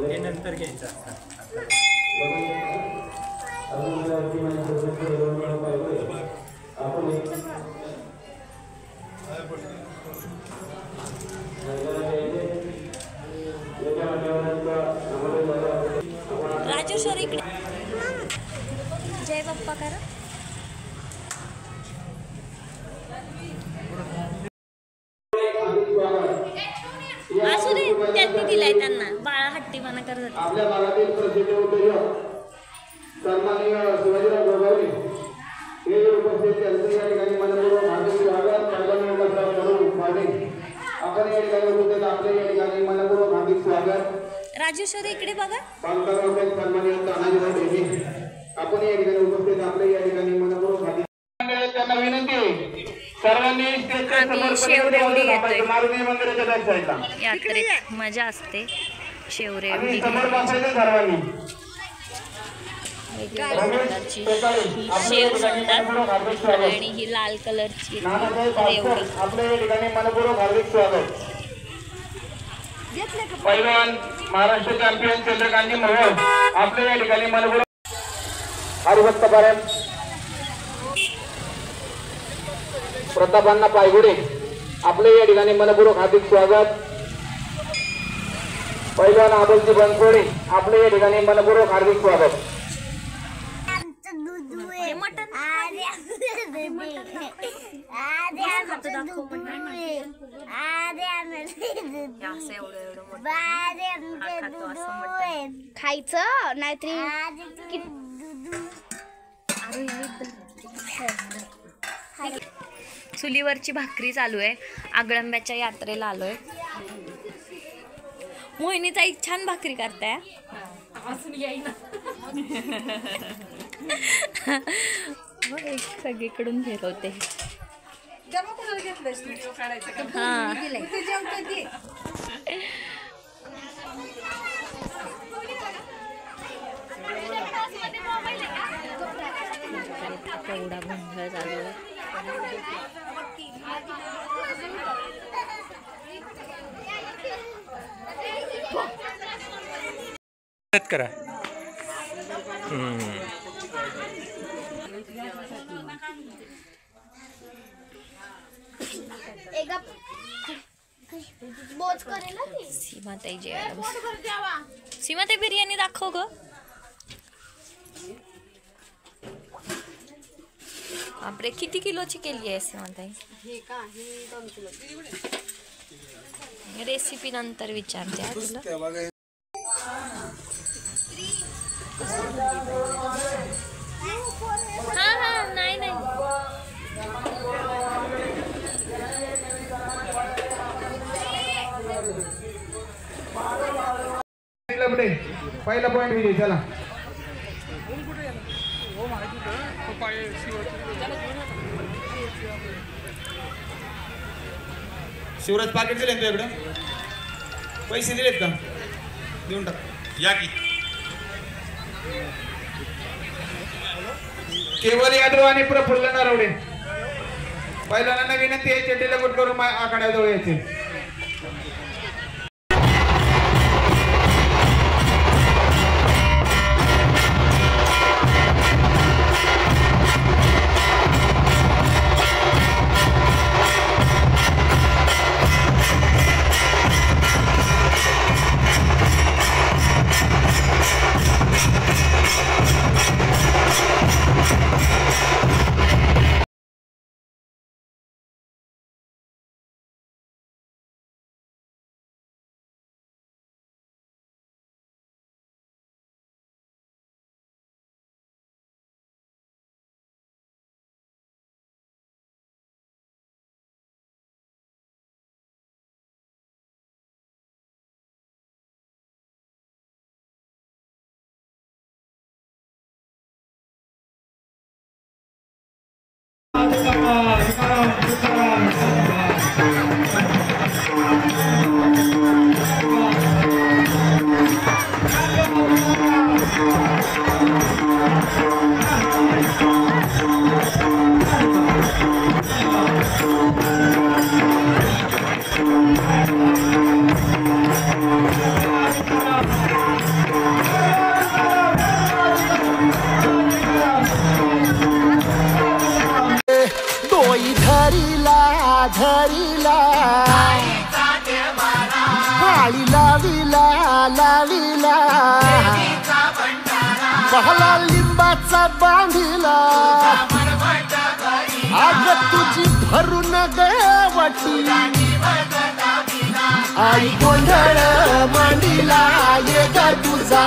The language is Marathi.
हे नंतर घ्यायचं असतं. राजेश्वर इकडे जय बाप्पा करा. असू दे त्यांनी दिलाय त्यांना. बाळा हट्टीपणा करत आपल्या भागातील प्रसिद्ध उद्योजक सन्माननीय शिवाजीराव गोगावले हे उपस्थित त्यांचं या ठिकाणी मनपूर्वक हार्दिक स्वागत. आपण या ठिकाणी उपस्थित आपले या ठिकाणी मनपूर्वक हार्दिक स्वागत. राजेश्वर इकडे बघा. सन्माननीय तानाजीराव ढेगे आपण या ठिकाणी उपस्थित आपले या ठिकाणी मनपूर्वक हार्दिक. त्यांना विनंती सर्वांनी यात्रेत मजा असते. शेवरेवडी कलरची शेव म्हणतात आणि ही लाल कलरची रेवडी. आपल्या या ठिकाणी मनपूर्वक हार्दिक स्वागत. पैलवान महाराष्ट्र चॅम्पियन चंद्रकांत मोहोळ आपल्या या ठिकाणी मनपूर्वक हरिभक्त पारायण. प्रतापांना पायगुडे आपले या ठिकाणी मनपूर्वक हार्दिक स्वागत. पैलवान आबलजी बनसोडे आपले या ठिकाणी मनपूर्वक हार्दिक स्वागत. खायचं नाहीतरी चुलीवरची भाकरी चालू आहे. आगळंब्याच्या यात्रेला आलोय. मोहिनीचा एक छान भाकरी करताय. सगळीकडून फिरवते. एवढा गोंधळ चालू आहे. करा. सीमाताई जेवायला. सीमाताई बिर्याणी दाखव ग. बापरे किती किलोची केली आहे सीमाताई? रेसिपी नंतर विचारते तुला. हा नाही पहिला पॉइंट विजय. चला शिवराज पाकिट दिले तुझ्याकडे? पैसे दिलेत का? देऊन टाक. या की केवल यादव आणि प्रफुल्ल नरवडे पहिल्यांदा विनंती आहे चेटीला गुट करून आखाड्याजवळ यायचे. घरीला काळी लावीला लावीला पहला लिंबाचा बांधिला आग तुझी भरून गवटी आई गोंधळ मांडीला ये ग तुझा